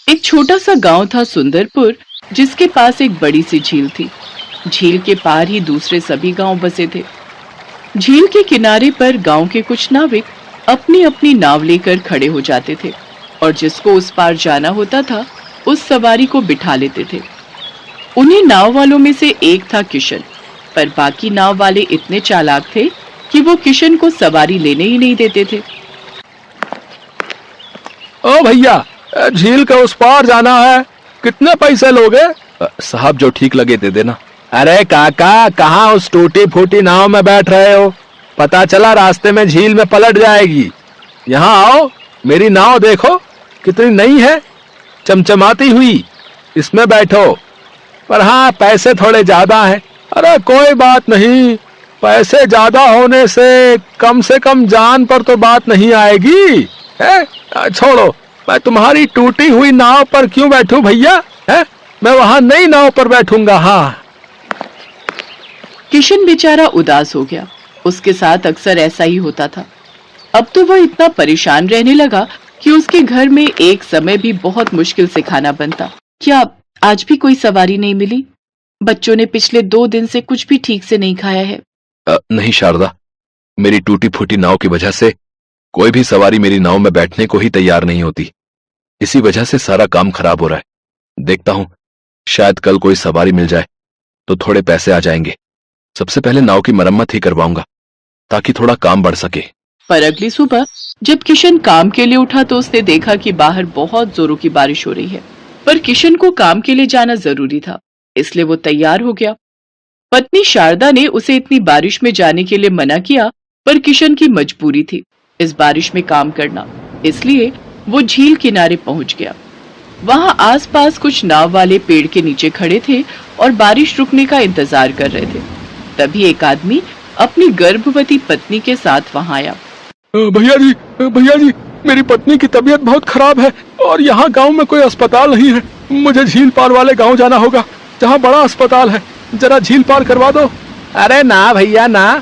एक छोटा सा गांव था सुंदरपुर, जिसके पास एक बड़ी सी झील थी। झील के पार ही दूसरे सभी गांव बसे थे। झील के किनारे पर गांव के कुछ नाविक अपनी अपनी नाव लेकर खड़े हो जाते थे और जिसको उस पार जाना होता था उस सवारी को बिठा लेते थे। उन्हीं नाव वालों में से एक था किशन, पर बाकी नाव वाले इतने चालाक थे कि वो किशन को सवारी लेने ही नहीं देते थे। ओ भैया, झील के उस पार जाना है, कितने पैसे लोगे? साहब जो ठीक लगे दे देना। अरे काका, कहाँ उस टूटी फूटी नाव में बैठ रहे हो? पता चला रास्ते में झील में पलट जाएगी। यहाँ आओ, मेरी नाव देखो कितनी नई है, चमचमाती हुई, इसमें बैठो। पर हाँ, पैसे थोड़े ज्यादा हैं। अरे कोई बात नहीं, पैसे ज्यादा होने से कम जान पर तो बात नहीं आएगी है? छोड़ो, मैं तुम्हारी टूटी हुई नाव पर क्यों बैठूं भैया? है, मैं वहां नई नाव पर बैठूंगा। हाँ। किशन बेचारा उदास हो गया। उसके साथ अक्सर ऐसा ही होता था। अब तो वह इतना परेशान रहने लगा कि उसके घर में एक समय भी बहुत मुश्किल से खाना बनता। क्या आज भी कोई सवारी नहीं मिली? बच्चों ने पिछले 2 दिन से कुछ भी ठीक से नहीं खाया है। नहीं शारदा, मेरी टूटी फूटी नाव की वजह से कोई भी सवारी मेरी नाव में बैठने को ही तैयार नहीं होती। इसी वजह से सारा काम खराब हो रहा है। देखता हूं, शायद कल कोई सवारी मिल जाए तो थोड़े पैसे आ जाएंगे। सबसे पहले नाव की मरम्मत ही करवाऊंगा ताकि थोड़ा काम बढ़ सके। पर अगली सुबह जब किशन काम के लिए उठा तो उसने देखा कि बाहर बहुत जोरों की बारिश हो रही है। पर किशन को काम के लिए जाना जरूरी था, इसलिए वो तैयार हो गया। पत्नी शारदा ने उसे इतनी बारिश में जाने के लिए मना किया, पर किशन की मजबूरी थी इस बारिश में काम करना, इसलिए वो झील किनारे पहुंच गया। वहां आसपास कुछ नाव वाले पेड़ के नीचे खड़े थे और बारिश रुकने का इंतजार कर रहे थे। तभी एक आदमी अपनी गर्भवती पत्नी के साथ वहां आया। भैया जी, मेरी पत्नी की तबीयत बहुत खराब है और यहाँ गांव में कोई अस्पताल नहीं है। मुझे झील पार वाले गांव जाना होगा, जहाँ बड़ा अस्पताल है। जरा झील पार करवा दो। अरे ना भैया ना,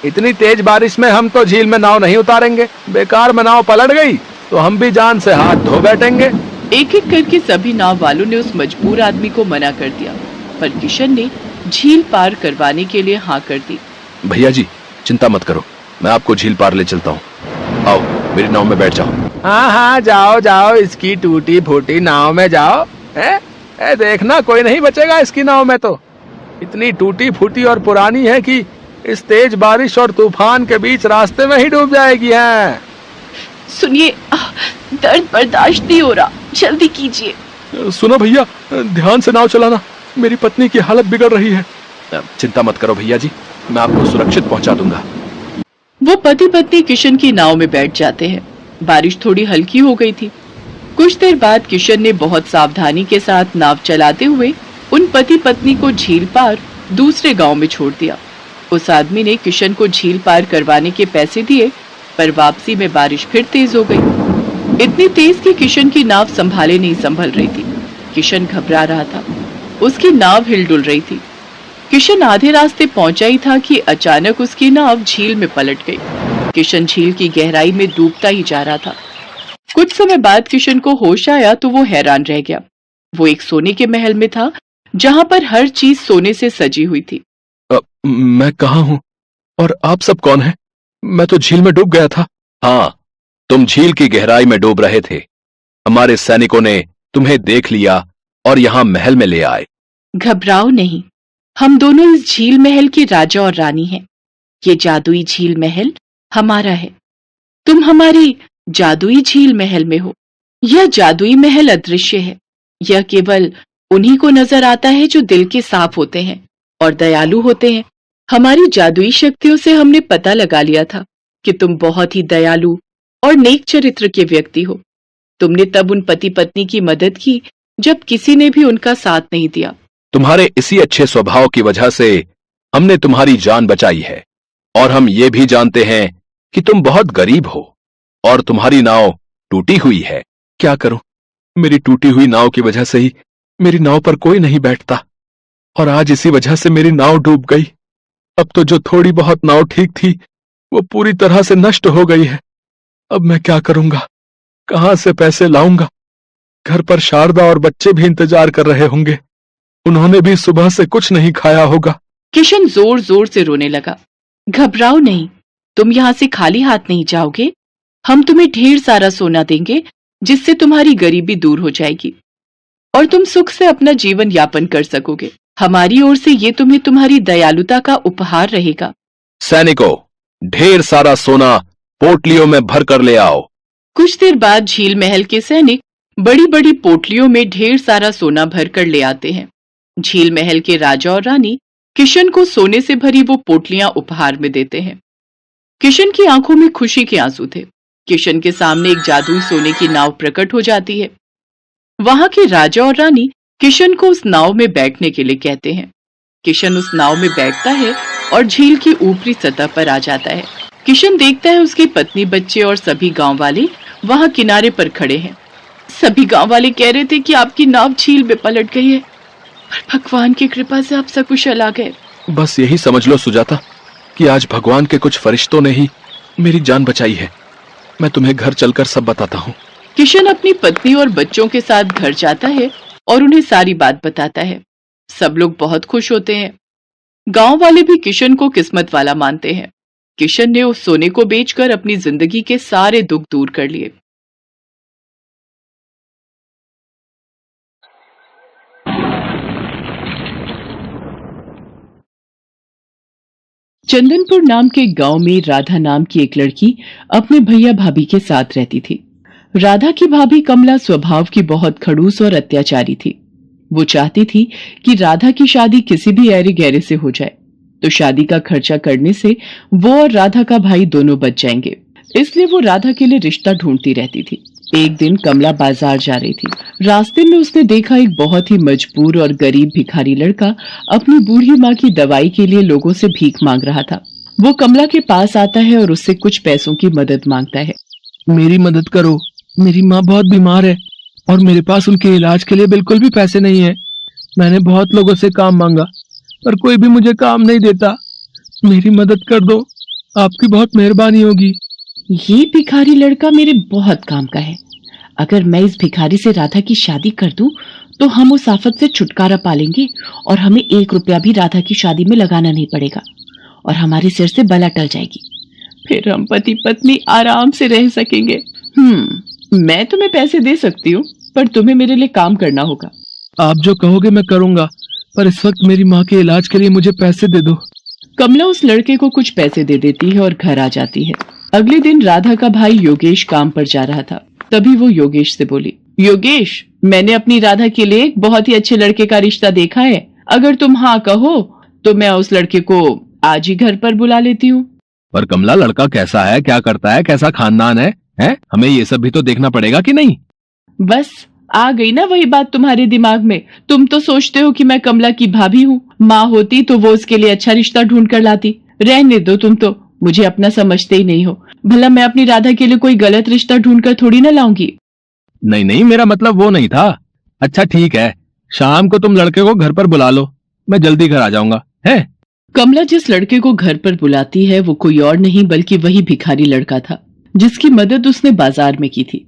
इतनी तेज बारिश में हम तो झील में नाव नहीं उतारेंगे। बेकार में नाव पलट गई तो हम भी जान से हाथ धो बैठेंगे। एक एक करके सभी नाव वालों ने उस मजबूर आदमी को मना कर दिया, पर किशन ने झील पार करवाने के लिए हाँ कर दी। भैया जी, चिंता मत करो, मैं आपको झील पार ले चलता हूँ। आओ, मेरी नाव में बैठ जाओ। हाँ हाँ, जाओ जाओ, इसकी टूटी फूटी नाव में जाओ। देखना कोई नहीं बचेगा इसकी नाव में तो। इतनी टूटी फूटी और पुरानी है कि इस तेज बारिश और तूफान के बीच रास्ते में ही डूब जाएगी। है सुनिए, दर्द बर्दाश्त नहीं हो रहा, जल्दी कीजिए। सुनो भैया, ध्यान से नाव चलाना, मेरी पत्नी की हालत बिगड़ रही है। चिंता मत करो भैया जी, मैं आपको सुरक्षित पहुंचा दूंगा। वो पति पत्नी किशन की नाव में बैठ जाते हैं। बारिश थोड़ी हल्की हो गई थी। कुछ देर बाद किशन ने बहुत सावधानी के साथ नाव चलाते हुए उन पति पत्नी को झील पार दूसरे गांव में छोड़ दिया। उस आदमी ने किशन को झील पार करवाने के पैसे दिए, पर वापसी में बारिश फिर तेज हो गई। इतनी तेज कि किशन की नाव संभाले नहीं संभल रही थी। किशन घबरा रहा था, उसकी नाव हिलडुल रही थी। किशन आधे रास्ते पहुंचा ही था कि अचानक उसकी नाव झील में पलट गई। किशन झील की गहराई में डूबता ही जा रहा था। कुछ समय बाद किशन को होश आया तो वो हैरान रह गया। वो एक सोने के महल में था, जहां पर हर चीज सोने से सजी हुई थी। मैं कहाँ हूँ और आप सब कौन हैं? मैं तो झील में डूब गया था। हाँ, तुम झील की गहराई में डूब रहे थे। हमारे सैनिकों ने तुम्हें देख लिया और यहाँ महल में ले आए। घबराओ नहीं, हम दोनों इस झील महल के राजा और रानी हैं। ये जादुई झील महल हमारा है। तुम हमारी जादुई झील महल में हो। यह जादुई महल अदृश्य है। यह केवल उन्हीं को नजर आता है जो दिल के साफ होते हैं और दयालु होते हैं। हमारी जादुई शक्तियों से हमने पता लगा लिया था कि तुम बहुत ही दयालु और नेक चरित्र के व्यक्ति हो। तुमने तब उन पति पत्नी की मदद की जब किसी ने भी उनका साथ नहीं दिया। तुम्हारे इसी अच्छे स्वभाव की वजह से हमने तुम्हारी जान बचाई है, और हम ये भी जानते हैं कि तुम बहुत गरीब हो और तुम्हारी नाव टूटी हुई है। क्या करूं, मेरी टूटी हुई नाव की वजह से ही मेरी नाव पर कोई नहीं बैठता, और आज इसी वजह से मेरी नाव डूब गई। अब तो जो थोड़ी बहुत नाव ठीक थी वो पूरी तरह से नष्ट हो गई है। अब मैं क्या करूंगा, कहां से पैसे लाऊंगा, घर पर शारदा और बच्चे भी इंतजार कर रहे होंगे। उन्होंने भी सुबह से कुछ नहीं खाया होगा। किशन जोर जोर से रोने लगा। घबराओ नहीं, तुम यहाँ से खाली हाथ नहीं जाओगे। हम तुम्हें ढेर सारा सोना देंगे, जिससे तुम्हारी गरीबी दूर हो जाएगी और तुम सुख से अपना जीवन यापन कर सकोगे। हमारी ओर से ये तुम्हें तुम्हारी दयालुता का उपहार रहेगा। सैनिकों, ढेर सारा सोना पोटलियों में भर कर ले आओ। कुछ देर बाद झील महल के सैनिक बड़ी बड़ी पोटलियों में ढेर सारा सोना भर कर ले आते हैं। झील महल के राजा और रानी किशन को सोने से भरी वो पोटलियां उपहार में देते हैं। किशन की आंखों में खुशी के आंसू थे। किशन के सामने एक जादुई सोने की नाव प्रकट हो जाती है। वहां के राजा और रानी किशन को उस नाव में बैठने के लिए कहते हैं। किशन उस नाव में बैठता है और झील की ऊपरी सतह पर आ जाता है। किशन देखता है उसकी पत्नी, बच्चे और सभी गांव वाले वहां किनारे पर खड़े हैं। सभी गांव वाले कह रहे थे कि आपकी नाव झील में पलट गई है, पर भगवान की कृपा से आप सकुशल आ गए। बस यही समझ लो सुजाता कि आज भगवान के कुछ फरिश्तों ने ही मेरी जान बचाई है। मैं तुम्हें घर चलकर सब बताता हूँ। किशन अपनी पत्नी और बच्चों के साथ घर जाता है और उन्हें सारी बात बताता है। सब लोग बहुत खुश होते हैं। गांव वाले भी किशन को किस्मत वाला मानते हैं। किशन ने उस सोने को बेचकर अपनी जिंदगी के सारे दुख दूर कर लिए। चंदनपुर नाम के गांव में राधा नाम की एक लड़की अपने भैया भाभी के साथ रहती थी। राधा की भाभी कमला स्वभाव की बहुत खड़ूस और अत्याचारी थी। वो चाहती थी कि राधा की शादी किसी भी ऐरे गहरे से हो जाए, तो शादी का खर्चा करने से वो और राधा का भाई दोनों बच जाएंगे। इसलिए वो राधा के लिए रिश्ता ढूंढती रहती थी। एक दिन कमला बाजार जा रही थी। रास्ते में उसने देखा एक बहुत ही मजबूर और गरीब भिखारी लड़का अपनी बूढ़ी माँ की दवाई के लिए लोगों से भीख मांग रहा था। वो कमला के पास आता है और उससे कुछ पैसों की मदद मांगता है। मेरी मदद करो, मेरी माँ बहुत बीमार है और मेरे पास उनके इलाज के लिए बिल्कुल भी पैसे नहीं है। मैंने बहुत लोगों से काम मांगा पर कोई भी मुझे काम नहीं देता। मेरी मदद कर दो, आपकी बहुत मेहरबानी होगी। ये भिखारी लड़का मेरे बहुत काम का है। अगर मैं इस भिखारी से राधा की शादी कर दूं, तो हम उस आफत से छुटकारा पा लेंगे और हमें 1 रुपया भी राधा की शादी में लगाना नहीं पड़ेगा और हमारे सिर से बला टल जाएगी। फिर हम पति पत्नी आराम से रह सकेंगे। मैं तुम्हें पैसे दे सकती हूँ, पर तुम्हें मेरे लिए काम करना होगा। आप जो कहोगे मैं करूँगा, पर इस वक्त मेरी माँ के इलाज के लिए मुझे पैसे दे दो। कमला उस लड़के को कुछ पैसे दे देती है और घर आ जाती है। अगले दिन राधा का भाई योगेश काम पर जा रहा था। तभी वो योगेश से बोली, योगेश, मैंने अपनी राधा के लिए एक बहुत ही अच्छे लड़के का रिश्ता देखा है। अगर तुम हाँ कहो तो मैं उस लड़के को आज ही घर पर बुला लेती हूँ। पर कमला, लड़का कैसा है, क्या करता है, कैसा खानदान है? हमें ये सब भी तो देखना पड़ेगा कि नहीं? बस आ गई ना वही बात तुम्हारे दिमाग में। तुम तो सोचते हो कि मैं कमला की भाभी हूँ। माँ होती तो वो उसके लिए अच्छा रिश्ता ढूंढ कर लाती। रहने दो, तुम तो मुझे अपना समझते ही नहीं हो। भला मैं अपनी राधा के लिए कोई गलत रिश्ता ढूंढ कर थोड़ी ना लाऊंगी। नहीं नहीं, मेरा मतलब वो नहीं था। अच्छा ठीक है, शाम को तुम लड़के को घर पर बुला लो, मैं जल्दी घर आ जाऊंगा। है कमला जिस लड़के को घर पर बुलाती है वो कोई और नहीं बल्कि वही भिखारी लड़का था जिसकी मदद उसने बाजार में की थी।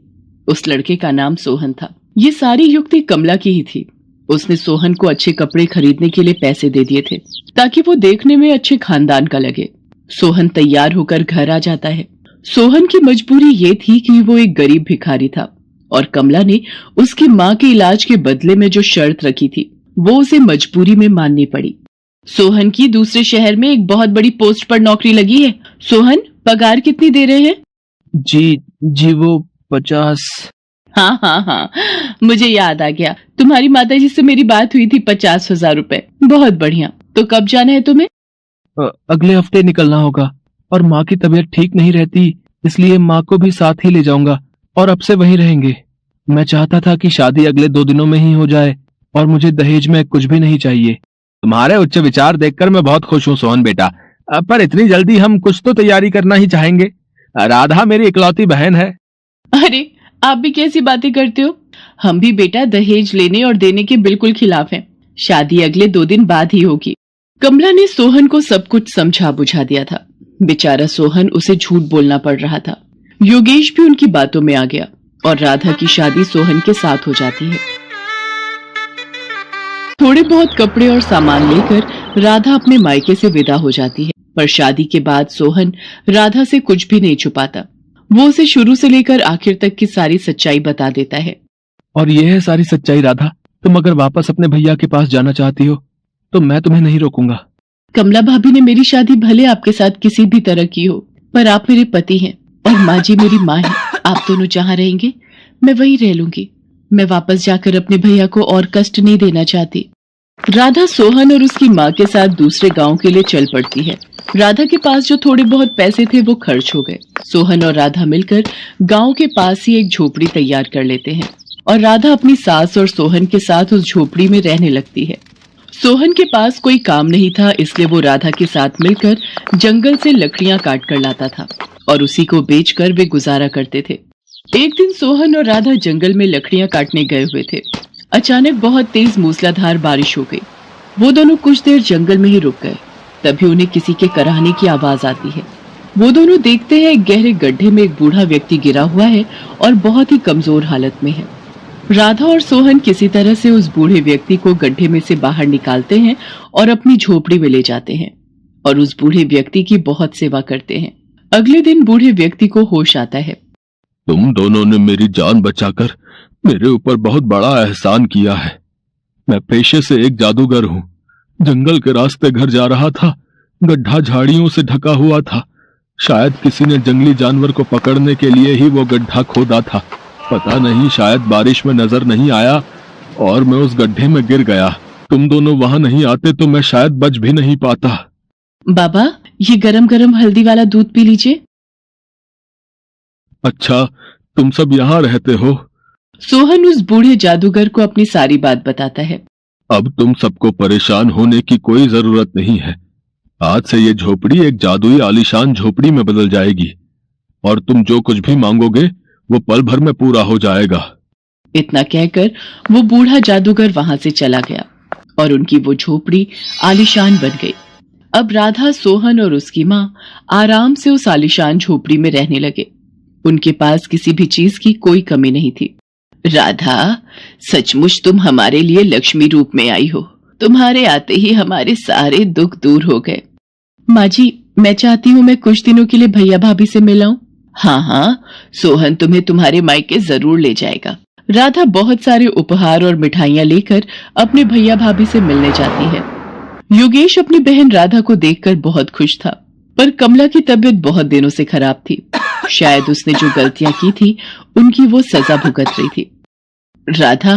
उस लड़के का नाम सोहन था। ये सारी युक्ति कमला की ही थी। उसने सोहन को अच्छे कपड़े खरीदने के लिए पैसे दे दिए थे ताकि वो देखने में अच्छे खानदान का लगे। सोहन तैयार होकर घर आ जाता है। सोहन की मजबूरी ये थी कि वो एक गरीब भिखारी था और कमला ने उसकी माँ के इलाज के बदले में जो शर्त रखी थी वो उसे मजबूरी में माननी पड़ी। सोहन की दूसरे शहर में एक बहुत बड़ी पोस्ट पर नौकरी लगी है। सोहन, पगार कितनी दे रहे हैं? जी वो 50। हाँ, मुझे याद आ गया। तुम्हारी माताजी से मेरी बात हुई थी। 50,000 रुपए। बहुत बढ़िया। तो कब जाना है तुम्हें? अगले हफ्ते निकलना होगा और माँ की तबीयत ठीक नहीं रहती, इसलिए माँ को भी साथ ही ले जाऊंगा और अब से वहीं रहेंगे। मैं चाहता था कि शादी अगले 2 दिनों में ही हो जाए और मुझे दहेज में कुछ भी नहीं चाहिए। तुम्हारे उच्च विचार देखकर मैं बहुत खुश हूँ सोहन बेटा, पर इतनी जल्दी हम कुछ तो तैयारी करना ही चाहेंगे। राधा मेरी इकलौती बहन है। अरे, आप भी कैसी बातें करते हो? हम भी बेटा दहेज लेने और देने के बिल्कुल खिलाफ हैं। शादी अगले 2 दिन बाद ही होगी। कमला ने सोहन को सब कुछ समझा बुझा दिया था। बेचारा सोहन, उसे झूठ बोलना पड़ रहा था। योगेश भी उनकी बातों में आ गया। और राधा की शादी सोहन के साथ हो जाती है। थोड़े बहुत कपड़े और सामान लेकर राधा अपने मायके से विदा हो जाती है। पर शादी के बाद सोहन राधा से कुछ भी नहीं छुपाता। वो उसे शुरू से लेकर आखिर तक की सारी सच्चाई बता देता है। और ये है सारी सच्चाई राधा। तुम अगर वापस अपने भैया के पास जाना चाहती हो तो मैं तुम्हें नहीं रोकूंगा। कमला भाभी ने मेरी शादी भले आपके साथ किसी भी तरह की हो, पर आप मेरे पति हैं और माँ जी मेरी माँ है। आप दोनों जहाँ रहेंगे मैं वहीं रह लूंगी। मैं वापस जाकर अपने भैया को और कष्ट नहीं देना चाहती। राधा सोहन और उसकी माँ के साथ दूसरे गांव के लिए चल पड़ती है। राधा के पास जो थोड़े बहुत पैसे थे वो खर्च हो गए। सोहन और राधा मिलकर गांव के पास ही एक झोपड़ी तैयार कर लेते हैं और राधा अपनी सास और सोहन के साथ उस झोपड़ी में रहने लगती है। सोहन के पास कोई काम नहीं था, इसलिए वो राधा के साथ मिलकर जंगल से लकड़ियां काट कर लाता था और उसी को बेचकर वे गुजारा करते थे। एक दिन सोहन और राधा जंगल में लकड़ियां काटने गए हुए थे। अचानक बहुत तेज मूसलाधार बारिश हो गई। वो दोनों कुछ देर जंगल में ही रुक गए। तभी उन्हें किसी के कराहने की आवाज आती है। वो दोनों देखते हैं एक गहरे गड्ढे में एक बूढ़ा व्यक्ति गिरा हुआ है और बहुत ही कमजोर हालत में है। राधा और सोहन किसी तरह से उस बूढ़े व्यक्ति को गड्ढे में से बाहर निकालते हैं और अपनी झोपड़ी में ले जाते हैं और उस बूढ़े व्यक्ति की बहुत सेवा करते हैं। अगले दिन बूढ़े व्यक्ति को होश आता है। तुम दोनों ने मेरी जान बचाकर मेरे ऊपर बहुत बड़ा एहसान किया है। मैं पेशे से एक जादूगर हूँ। जंगल के रास्ते घर जा रहा था। गड्ढा झाड़ियों से ढका हुआ था। शायद किसी ने जंगली जानवर को पकड़ने के लिए ही वो गड्ढा खोदा था। पता नहीं, शायद बारिश में नजर नहीं आया और मैं उस गड्ढे में गिर गया। तुम दोनों वहां नहीं आते तो मैं शायद बच भी नहीं पाता। बाबा, ये गरम गरम हल्दी वाला दूध पी लीजिए। अच्छा, तुम सब यहाँ रहते हो? सोहन उस बूढ़े जादूगर को अपनी सारी बात बताता है। अब तुम सबको परेशान होने की कोई जरूरत नहीं है। आज से ये झोपड़ी एक जादुई आलीशान झोपड़ी में बदल जाएगी और तुम जो कुछ भी मांगोगे वो पल भर में पूरा हो जाएगा। इतना कहकर वो बूढ़ा जादूगर वहां से चला गया और उनकी वो झोपड़ी आलीशान बन गई। अब राधा, सोहन और उसकी माँ आराम से उस आलीशान झोपड़ी में रहने लगे। उनके पास किसी भी चीज की कोई कमी नहीं थी। राधा, सचमुच तुम हमारे लिए लक्ष्मी रूप में आई हो। तुम्हारे आते ही हमारे सारे दुख दूर हो गए। माँ जी, मैं चाहती हूँ मैं कुछ दिनों के लिए भैया भाभी से मिलाऊं। हाँ हाँ, सोहन तुम्हें तुम्हारे मायके जरूर ले जाएगा। राधा बहुत सारे उपहार और मिठाइयाँ लेकर अपने भैया भाभी से मिलने जाती है। योगेश अपनी बहन राधा को देखकर बहुत खुश था, पर कमला की तबीयत बहुत दिनों से खराब थी। शायद उसने जो गलतियां की थी उनकी वो सजा भुगत रही थी। राधा,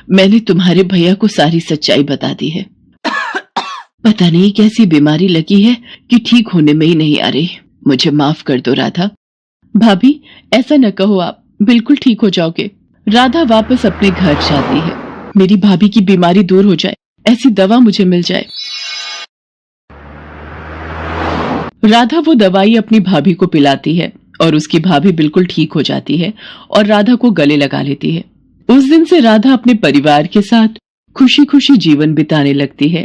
मैंने तुम्हारे भैया को सारी सच्चाई बता दी है। पता नहीं कैसी बीमारी लगी है कि ठीक होने में ही नहीं आ रही। मुझे माफ कर दो राधा। भाभी, ऐसा न कहो, आप बिल्कुल ठीक हो जाओगे। राधा वापस अपने घर जाती है। मेरी भाभी की बीमारी दूर हो जाए, ऐसी दवा मुझे मिल जाए। राधा वो दवाई अपनी भाभी को पिलाती है और उसकी भाभी बिल्कुल ठीक हो जाती है और राधा को गले लगा लेती है। उस दिन से राधा अपने परिवार के साथ खुशी खुशी जीवन बिताने लगती है।